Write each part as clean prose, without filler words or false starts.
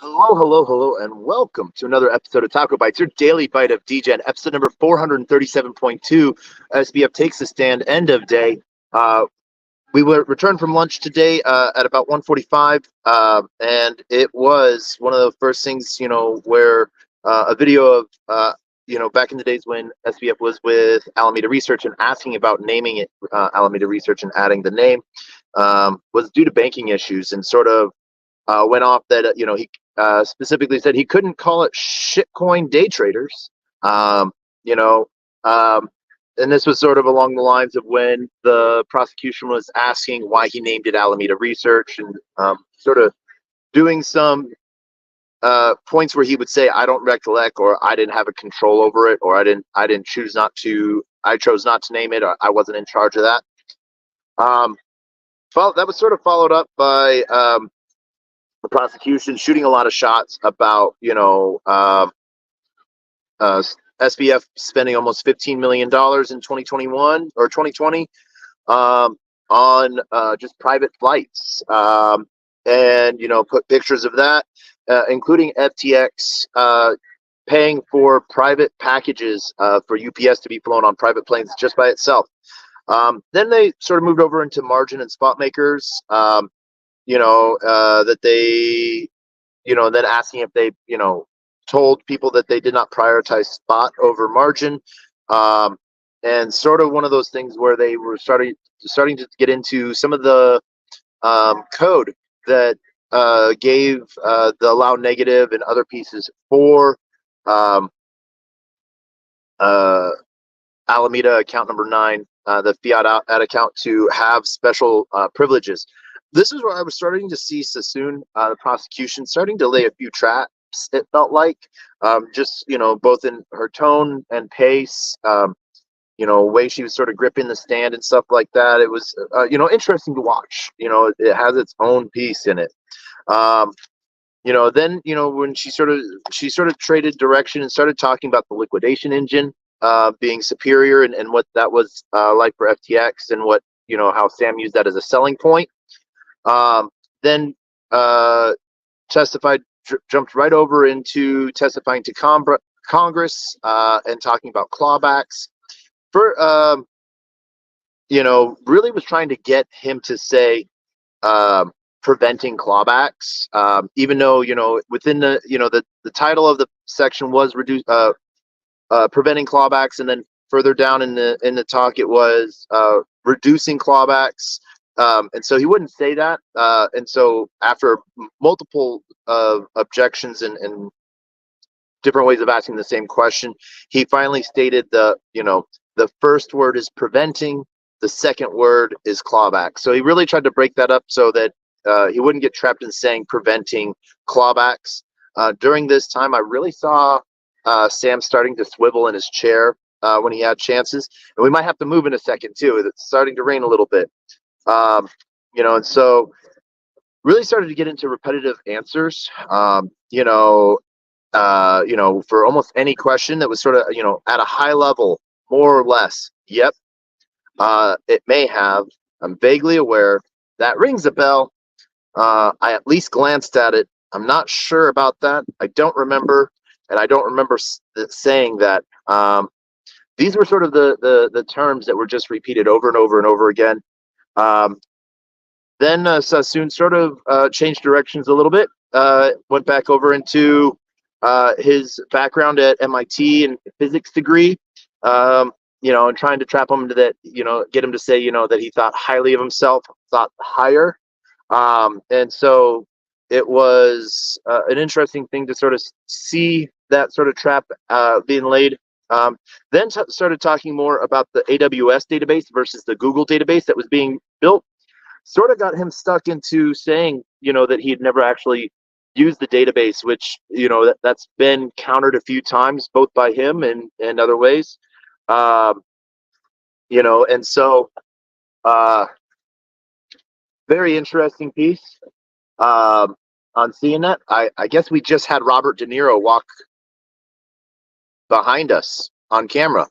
Hello, and welcome to another episode of TacoBytes, your daily bite of Degen, episode number 437.2. SBF takes the stand, end of day. We were returned from lunch today at about 1:45, and it was one of the first things, where a video of, back in the days when SBF was with Alameda Research and asking about naming it Alameda Research and adding the name, was due to banking issues, and sort of went off that, he specifically said he couldn't call it shitcoin day traders, um, you know, um, and this was sort of along the lines of when the prosecution was asking why he named it Alameda Research, and sort of doing some points where he would say, I don't recollect, or I didn't have a control over it, or I chose not to name it, or I wasn't in charge of that. That was sort of followed up by the prosecution shooting a lot of shots about, SBF spending almost $15 million in 2021 or 2020 on just private flights, and put pictures of that, including FTX paying for private packages for UPS to be flown on private planes just by itself. Then they sort of moved over into margin and spot makers, that they, then asking if they, told people that they did not prioritize spot over margin, and sort of one of those things where they were starting to get into some of the code that gave the allow negative and other pieces for Alameda account number 9, the fiat ad account, to have special privileges. This is where I was starting to see Sassoon, the prosecution, starting to lay a few traps, it felt like, just, both in her tone and pace, way she was sort of gripping the stand and stuff like that. It was, interesting to watch. It has its own piece in it. Then, when she sort of traded direction and started talking about the liquidation engine being superior, and what that was like for FTX, and what, how Sam used that as a selling point. Then jumped right over into testifying to Congress, and talking about clawbacks. Really was trying to get him to say preventing clawbacks, even though, within the title of the section was preventing clawbacks, and then further down in the talk it was reducing clawbacks. And so he wouldn't say that. And so after multiple objections and different ways of asking the same question, he finally stated the first word is preventing, the second word is clawback. So he really tried to break that up so that he wouldn't get trapped in saying preventing clawbacks. During this time, I really saw Sam starting to swivel in his chair when he had chances. And we might have to move in a second too. It's starting to rain a little bit. And so really started to get into repetitive answers, for almost any question that was sort of, at a high level, more or less. Yep. It may have. I'm vaguely aware. That rings a bell. I at least glanced at it. I'm not sure about that. I don't remember, and I don't remember saying that. These were sort of the terms that were just repeated over and over and over again. Then Sassoon sort of changed directions a little bit, went back over into his background at MIT and physics degree, and trying to trap him into that, get him to say, that he thought highly of himself, thought higher. And so it was an interesting thing to sort of see that sort of trap being laid. Then started talking more about the AWS database versus the Google database that was being built. Sort of got him stuck into saying, that he had never actually used the database, which, that's been countered a few times, both by him and other ways. And so very interesting piece on seeing that. I guess we just had Robert De Niro walk behind us on camera.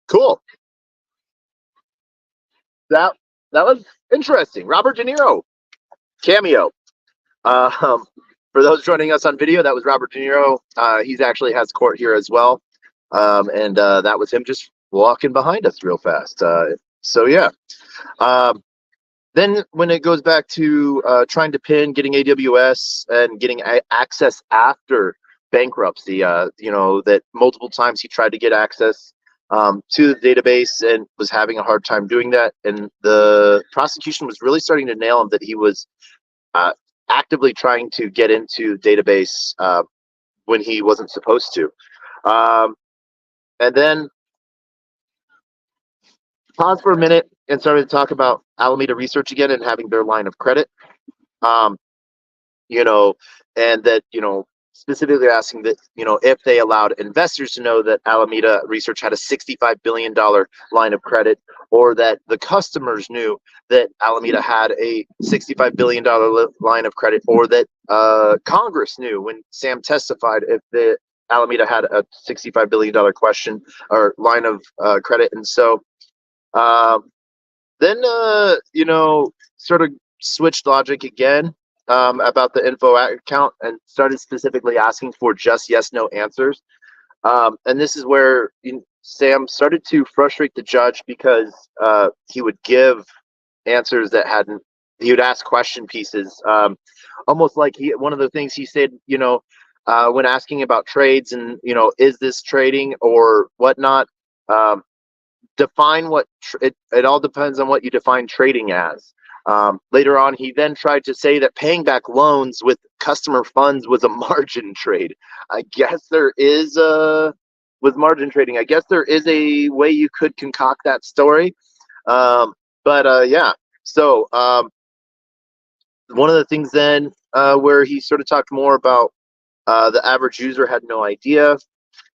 Cool. that was interesting. Robert De Niro cameo. Um, for those joining us on video, that was Robert De Niro. He's actually has court here as well, and that was him just walking behind us real fast. So yeah. Um, then when it goes back to trying to pin getting AWS and getting access after bankruptcy, that multiple times he tried to get access to the database and was having a hard time doing that. And the prosecution was really starting to nail him that he was actively trying to get into the database when he wasn't supposed to. And then pause for a minute and started to talk about Alameda Research again and having their line of credit. And that, specifically asking that, if they allowed investors to know that Alameda Research had a $65 billion line of credit, or that the customers knew that Alameda had a $65 billion line of credit, or that Congress knew when Sam testified if the Alameda had a $65 billion question or line of credit. And so then, sort of switched logic again about the info account and started specifically asking for just yes, no answers. And this is where Sam started to frustrate the judge because he would give answers that he would ask question pieces, almost like one of the things he said, when asking about trades and, is this trading or whatnot, define what it all depends on what you define trading as. Later on, he then tried to say that paying back loans with customer funds was a margin trade. I guess there is with margin trading. I guess there is a way you could concoct that story. Yeah. So one of the things then where he sort of talked more about the average user had no idea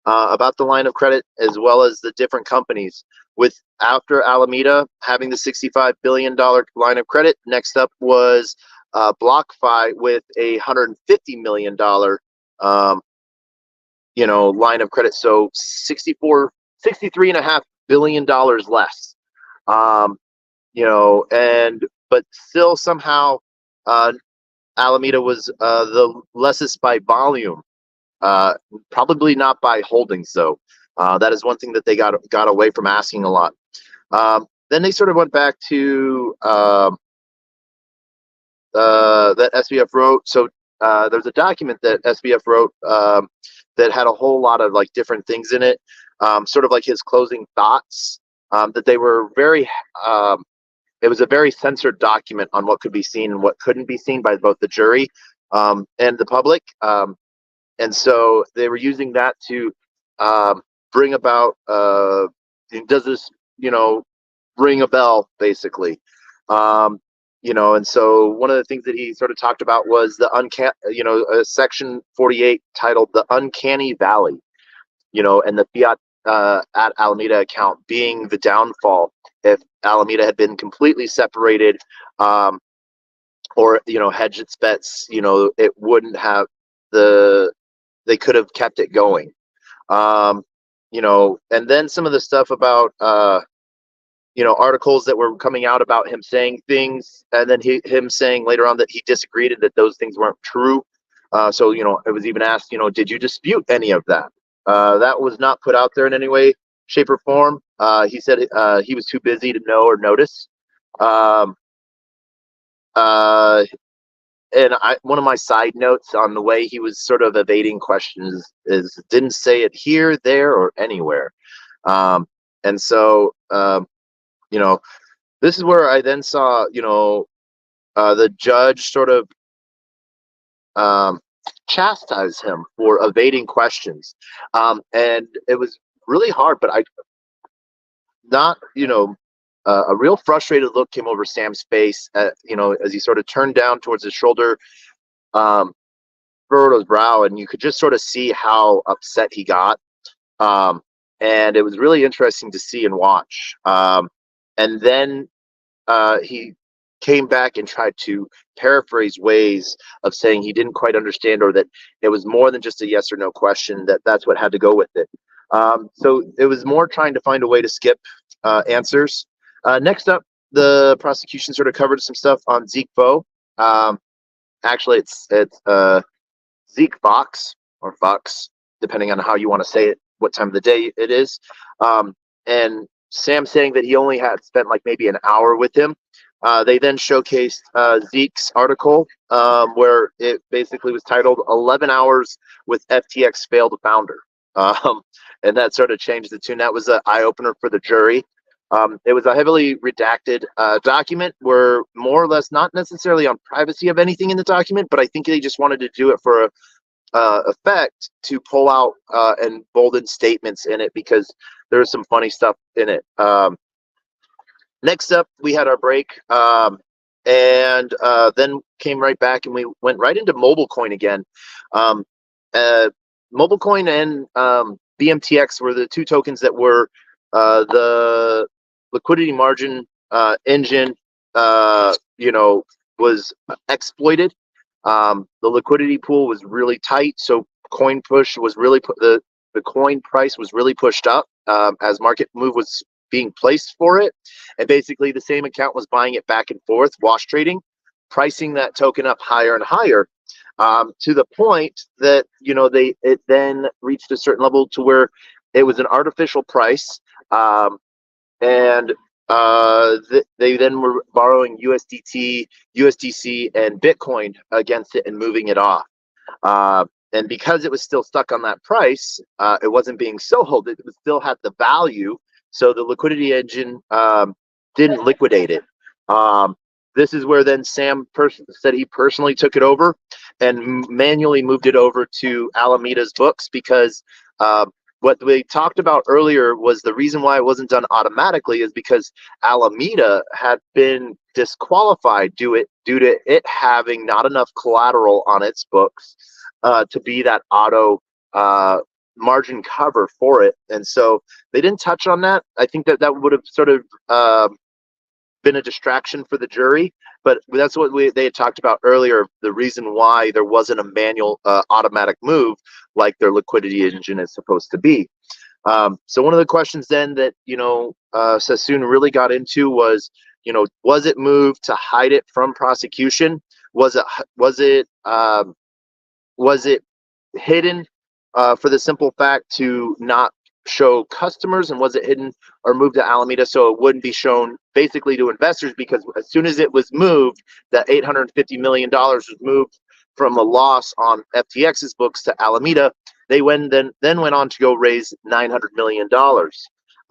about the line of credit, as well as the different companies. With after Alameda having the $65 billion line of credit, next up was BlockFi with a $150 million line of credit. So $63.5 billion less. But still somehow Alameda was the lessest by volume. Probably not by holdings, though. That is one thing that they got away from asking a lot. Then they sort of went back to that SBF wrote. So there's a document that SBF wrote that had a whole lot of like different things in it, sort of like his closing thoughts. That they were very. It was a very censored document on what could be seen and what couldn't be seen by both the jury and the public. And so they were using that to bring about, does this, ring a bell, basically? And so one of the things that he sort of talked about was the Section 48 titled "The Uncanny Valley," and the fiat at Alameda account being the downfall if Alameda had been completely separated, or hedged its bets. It wouldn't have they could have kept it going. And then some of the stuff about, articles that were coming out about him saying things, and then him saying later on that he disagreed and that those things weren't true. So, it was even asked, did you dispute any of that? That was not put out there in any way, shape, or form. He said he was too busy to know or notice. And one of my side notes on the way he was sort of evading questions is didn't say it here, there, or anywhere. And so, this is where I then saw, the judge sort of chastise him for evading questions. And it was really hard, but a real frustrated look came over Sam's face, as he sort of turned down towards his shoulder, furrowed his brow, and you could just sort of see how upset he got. And it was really interesting to see and watch. And then he came back and tried to paraphrase ways of saying he didn't quite understand, or that it was more than just a yes or no question, that's what had to go with it. So it was more trying to find a way to skip answers. Next up, the prosecution sort of covered some stuff on Zeke Foe. Actually, it's Zeke Fox or Fox, depending on how you want to say it, what time of the day it is. And Sam saying that he only had spent like maybe an hour with him. They then showcased Zeke's article where it basically was titled 11 Hours with FTX Failed Founder. And that sort of changed the tune. That was an eye-opener for the jury. It was a heavily redacted document where more or less not necessarily on privacy of anything in the document, but I think they just wanted to do it for a effect to pull out and bolden statements in it because there was some funny stuff in it. Next up, we had our break, and then came right back, and we went right into MobileCoin again. MobileCoin and BMTX were the two tokens that were the liquidity margin engine, was exploited. The liquidity pool was really tight, so coin push was really the coin price was really pushed up as market move was being placed for it, and basically the same account was buying it back and forth, wash trading, pricing that token up higher and higher, to the point that it then reached a certain level to where it was an artificial price, and they then were borrowing USDT, USDC, and Bitcoin against it and moving it off. And because it was still stuck on that price, it wasn't being sold. It still had the value. So the liquidity engine didn't liquidate it. This is where then Sam said he personally took it over and manually moved it over to Alameda's books because what we talked about earlier was the reason why it wasn't done automatically is because Alameda had been disqualified due to it having not enough collateral on its books to be that auto margin cover for it. And so they didn't touch on that. I think that would have sort of been a distraction for the jury, but that's what they had talked about earlier, the reason why there wasn't a manual automatic move like their liquidity engine is supposed to be. So one of the questions then that Sassoon really got into was it moved to hide it from prosecution? Was it hidden for the simple fact to not show customers, and was it hidden or moved to Alameda so it wouldn't be shown basically to investors? Because as soon as it was moved, that $850 million was moved from a loss on FTX's books to Alameda. They then went on to go raise $900 million.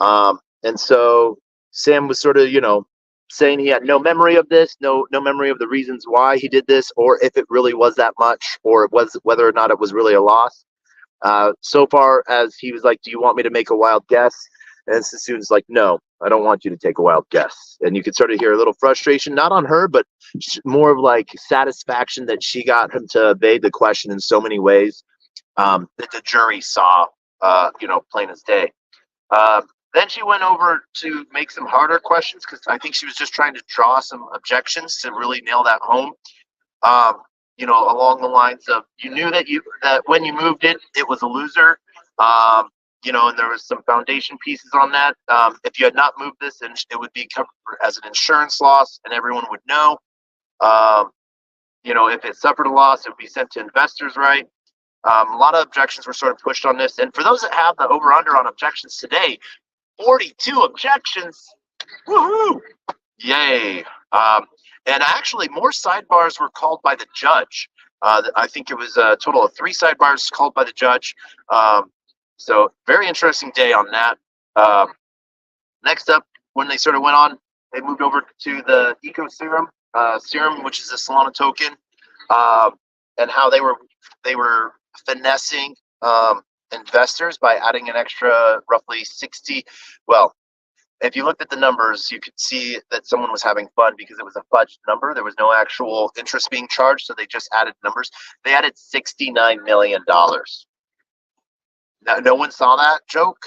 And so Sam was sort of saying he had no memory of this, no memory of the reasons why he did this, or if it really was that much, or it was whether or not it was really a loss. So far as he was like, do you want me to make a wild guess? And Sassoon's like, no, I don't want you to take a wild guess. And you could sort of hear a little frustration, not on her, but more of like satisfaction that she got him to evade the question in so many ways that the jury saw, plain as day. Then she went over to make some harder questions because I think she was just trying to draw some objections to really nail that home. Along the lines of, you knew that when you moved it, it was a loser. And there was some foundation pieces on that. If you had not moved this, and it would be covered as an insurance loss, and everyone would know. If it suffered a loss, it would be sent to investors, right? A lot of objections were sort of pushed on this. And for those that have the over-under on objections today, 42 objections. Woohoo! Yay. And actually, more sidebars were called by the judge. I think it was a total of 3 sidebars called by the judge. So very interesting day on that. Next up, when they sort of went on, they moved over to the Eco Serum, which is a Solana token, and how they were finessing investors by adding an extra roughly 60. Well, if you looked at the numbers, you could see that someone was having fun because it was a fudged number. There was no actual interest being charged, so they just added numbers. They added $69 million. Now, no one saw that joke?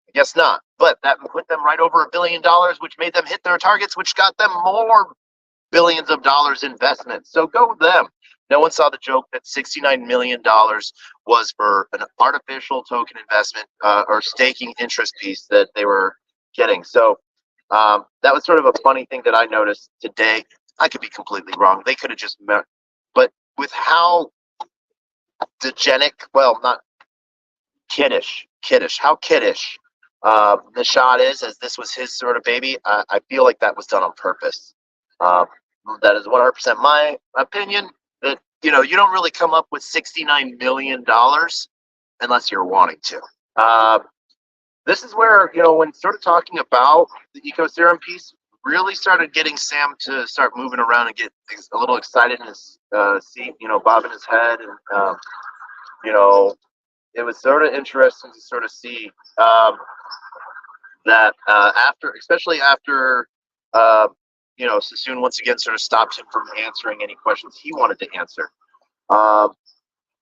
I guess not. But that put them right over $1 billion, which made them hit their targets, which got them more billions of dollars investment. So go with them. No one saw the joke that $69 million was for an artificial token investment or staking interest piece that they were getting. So That was sort of a funny thing that I noticed today. I could be completely wrong. They could have just met, but with how degenic, well, not kiddish, how kiddish the shot is, as this was his sort of baby. I feel like that was done on purpose. Um, that is 100% my opinion. That you don't really come up with $69 million unless you're wanting to. This is where when sort of talking about the eco serum piece really started getting Sam to start moving around and get a little excited in his seat, bobbing his head, and it was sort of interesting to sort of see that especially after Sassoon once again sort of stopped him from answering any questions he wanted to answer.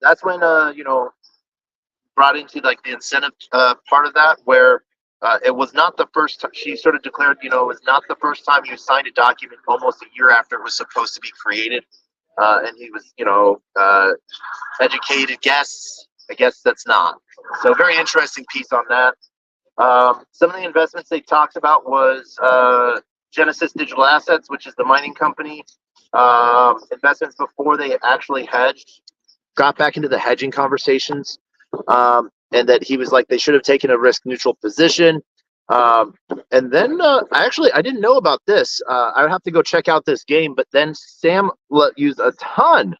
That's when brought into like the incentive part of that, where it was not the first time. She sort of declared, it was not the first time you signed a document almost a year after it was supposed to be created, and he was educated guess. I guess that's not. So very interesting piece on that. Some of the investments they talked about was Genesis Digital Assets, which is the mining company. Investments before they actually hedged, got back into the hedging conversations, and that he was like they should have taken a risk neutral position. And then I didn't know about this. I would have to go check out this game, but then Sam used a ton.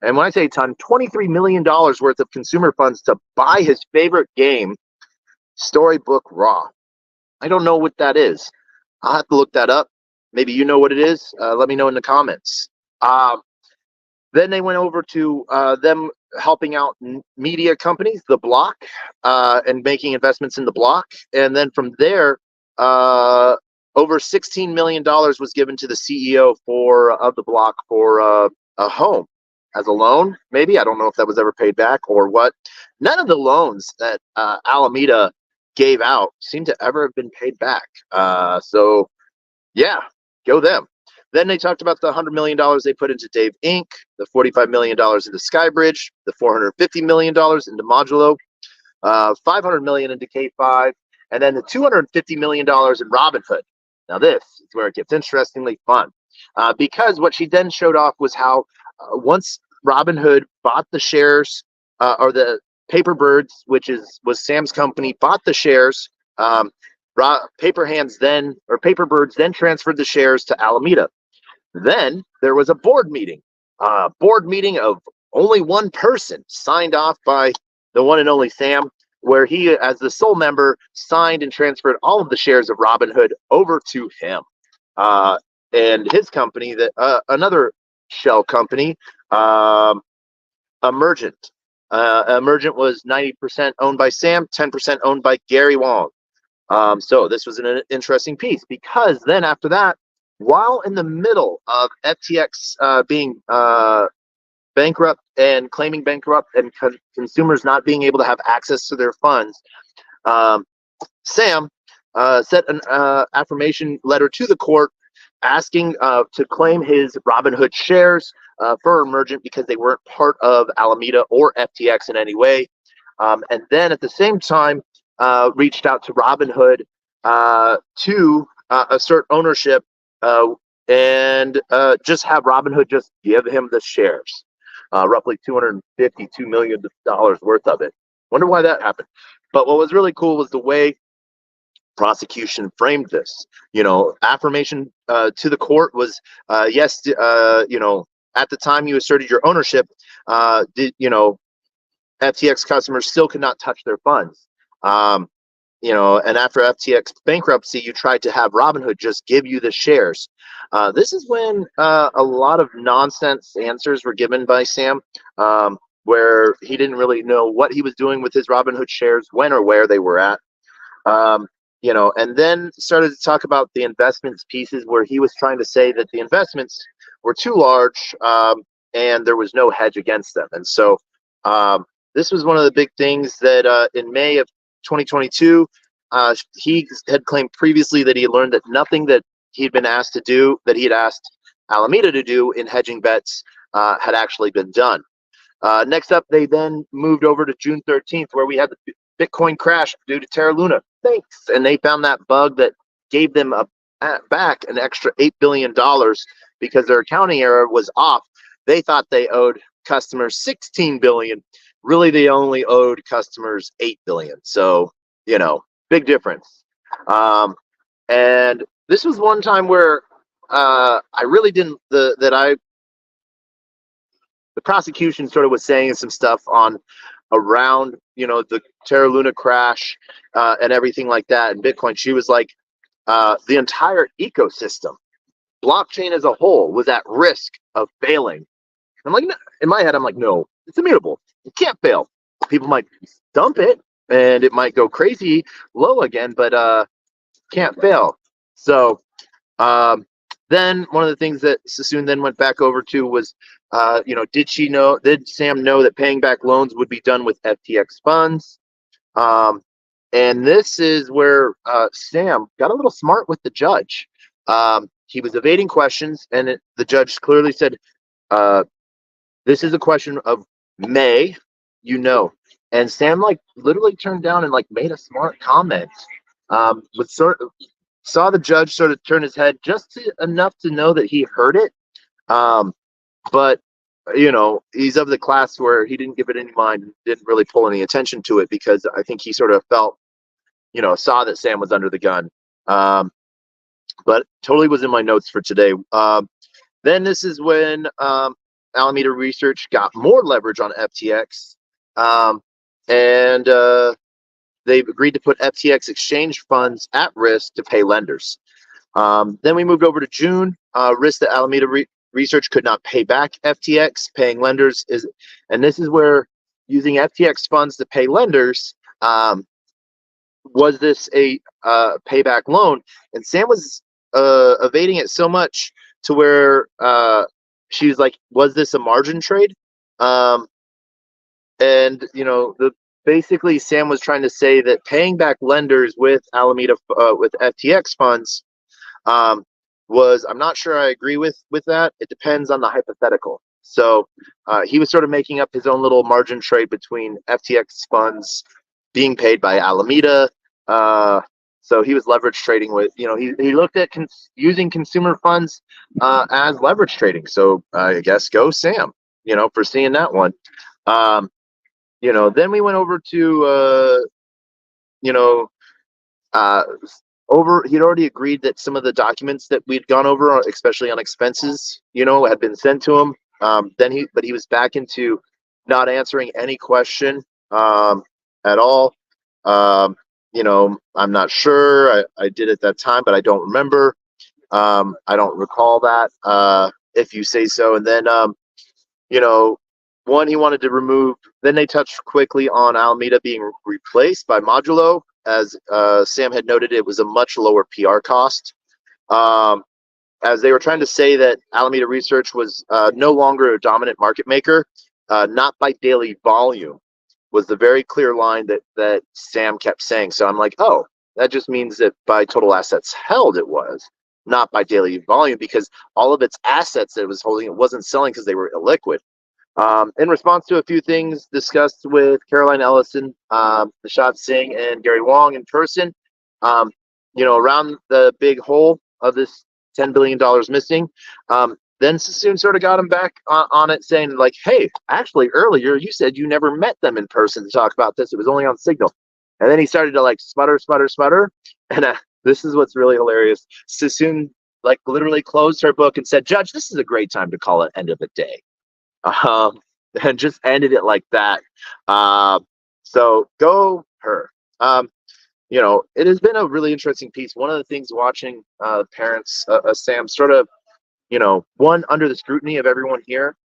And when I say a ton, $23 million worth of consumer funds to buy his favorite game, Storybook Raw. I don't know what that is. I'll have to look that up. Maybe you know what it is. Let me know in the comments. Then they went over to them helping out media companies, The Block, and making investments in The Block. And then from there, over $16 million was given to the CEO of The Block for a home as a loan. Maybe, I don't know if that was ever paid back or what. None of the loans that Alameda gave out seem to ever have been paid back. So yeah, go them. Then they talked about the $100 million they put into Dave Inc., the $45 million into Skybridge, the $450 million into Modulo, $500 million into K5, and then the $250 million in Robinhood. Now this is where it gets interestingly fun, because what she then showed off was how once Robinhood bought the shares, or the Paperbirds, which was Sam's company, bought the shares. Paperbirds then transferred the shares to Alameda. Then there was a board meeting of only one person, signed off by the one and only Sam, where he, as the sole member, signed and transferred all of the shares of Robinhood over to him and his company, that another shell company, Emergent. Emergent was 90% owned by Sam, 10% owned by Gary Wong. So this was an interesting piece, because then after that, while in the middle of FTX being bankrupt and claiming bankrupt, and consumers not being able to have access to their funds, Sam sent an affirmation letter to the court asking to claim his Robinhood shares for Emergent, because they weren't part of Alameda or FTX in any way. And then at the same time, reached out to Robinhood to assert ownership and just have Robinhood just give him the shares, roughly $252 million worth of it. Wonder why that happened. But what was really cool was the way prosecution framed this. Affirmation to the court was yes, at the time you asserted your ownership, FTX customers still could not touch their funds. And after FTX bankruptcy, you tried to have Robinhood just give you the shares. This is when a lot of nonsense answers were given by Sam, where he didn't really know what he was doing with his Robinhood shares, when or where they were at. And then started to talk about the investments pieces, where he was trying to say that the investments were too large, and there was no hedge against them. And so this was one of the big things that in May of 2022, he had claimed previously that he had learned that nothing that he had been asked to do, that he had asked Alameda to do in hedging bets, had actually been done. Next up, they then moved over to June 13th, where we had the Bitcoin crash due to Terra Luna. Thanks. And they found that bug that gave them a back an extra $8 billion because their accounting error was off. They thought they owed customers $16 billion. Really, they only owed customers $8 billion. So, big difference. And this was one time where I really didn't, the prosecution sort of was saying some stuff on around, the Terra Luna crash and everything like that. And Bitcoin, she was like, the entire ecosystem, blockchain as a whole, was at risk of failing. I'm like, no. In my head, I'm like, no, it's immutable. It can't fail. People might dump it and it might go crazy low again, but can't fail. So then one of the things that Sassoon then went back over to was, did Sam know that paying back loans would be done with FTX funds? And this is where Sam got a little smart with the judge. He was evading questions, and the judge clearly said, this is a question of may, And Sam literally turned down and made a smart comment. Saw the judge sort of turn his head just enough to know that he heard it. But he's of the class where he didn't give it any mind and didn't really pull any attention to it because I think he sort of felt, saw that Sam was under the gun. But totally was in my notes for today. Then this is when Alameda Research got more leverage on FTX, and they've agreed to put FTX exchange funds at risk to pay lenders. Then we moved over to June. Risk that Alameda Research could not pay back FTX, paying lenders and this is where using FTX funds to pay lenders. Was this a payback loan? And Sam was evading it so much to where she was like, was this a margin trade? Basically Sam was trying to say that paying back lenders with Alameda with FTX funds was, I'm not sure I agree with that. It depends on the hypothetical. So he was sort of making up his own little margin trade between FTX funds being paid by Alameda. So he was leverage trading with, he looked at using consumer funds as leverage trading. So I guess go Sam, for seeing that one. Then we went over to, he'd already agreed that some of the documents that we'd gone over, especially on expenses, had been sent to him. But he was back into not answering any question at all. I'm not sure. I did at that time, but I don't remember. I don't recall that, if you say so. And then, one, he wanted to remove, then they touched quickly on Alameda being replaced by Modulo. As Sam had noted, it was a much lower PR cost. As they were trying to say that Alameda Research was no longer a dominant market maker, not by daily volume, was the very clear line that Sam kept saying. So I'm like, oh, that just means that by total assets held it was, not by daily volume, because all of its assets that it was holding, it wasn't selling because they were illiquid. In response to a few things discussed with Caroline Ellison, Nishad Singh, and Gary Wong in person, around the big hole of this $10 billion missing, then Sassoon sort of got him back on it, saying like, hey, actually earlier you said you never met them in person to talk about this. It was only on Signal. And then he started to sputter. And this is what's really hilarious. Sassoon literally closed her book and said, Judge, this is a great time to call it end of the day. And just ended it like that. So go her. It has been a really interesting piece. One of the things watching parents, Sam, sort of, one, under the scrutiny of everyone here,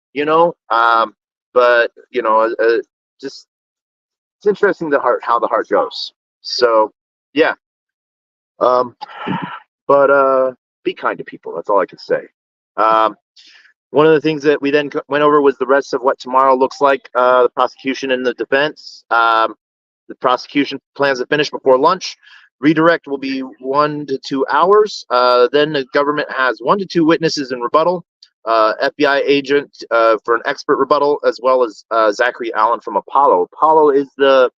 but just it's interesting how the heart goes. So yeah, but be kind to people. That's all I can say. One of the things that we then went over was the rest of what tomorrow looks like, the prosecution and the defense. The prosecution plans to finish before lunch. Redirect will be 1 to 2 hours. Then the government has 1 to 2 witnesses in rebuttal, FBI agent for an expert rebuttal, as well as Zachary Allen from Apollo. Apollo is the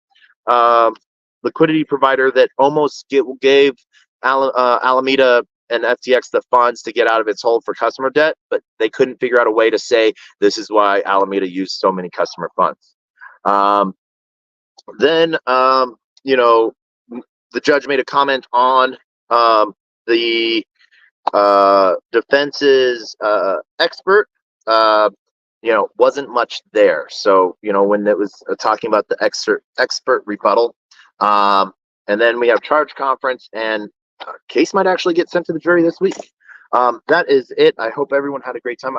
liquidity provider that almost gave Alameda and FTX the funds to get out of its hold for customer debt, but they couldn't figure out a way to say this is why Alameda used so many customer funds. Then, you know, the judge made a comment on the defense's expert. You know, wasn't much there. So, you know, when it was talking about the expert rebuttal, and then we have charge conference, and case might actually get sent to the jury this week. That is it. I hope everyone had a great time.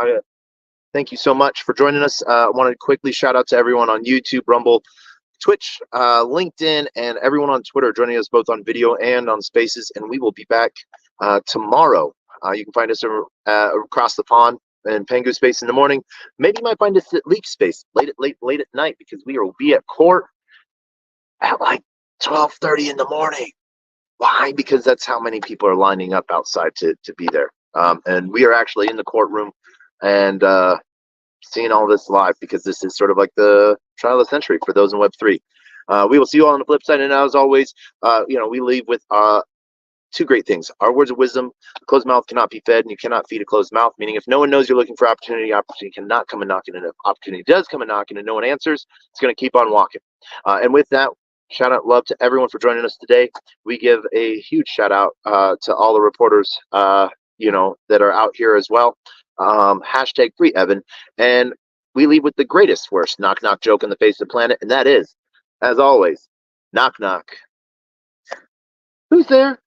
Thank you so much for joining us. I wanted to quickly shout out to everyone on YouTube, Rumble, Twitch, LinkedIn, and everyone on Twitter joining us both on video and on Spaces. And we will be back tomorrow. You can find us across the pond in Pengu Space in the morning. Maybe you might find us at Leak Space late at night, because we will be at court at like 12:30 in the morning. Why? Because that's how many people are lining up outside to be there. And we are actually in the courtroom and seeing all this live, because this is sort of like the trial of the century for those in Web3. We will see you all on the flip side. And as always, you know, we leave with two great things. Our words of wisdom: a closed mouth cannot be fed, and you cannot feed a closed mouth. Meaning, if no one knows you're looking for opportunity cannot come a knocking. And if opportunity does come a knocking and no one answers, it's going to keep on walking. And with that, shout out love to everyone for joining us today. We give a huge shout out to all the reporters, you know, that are out here as well. Hashtag free Evan. And we leave with the greatest, worst knock knock joke on the face of the planet, and that is, as always, knock knock. Who's there?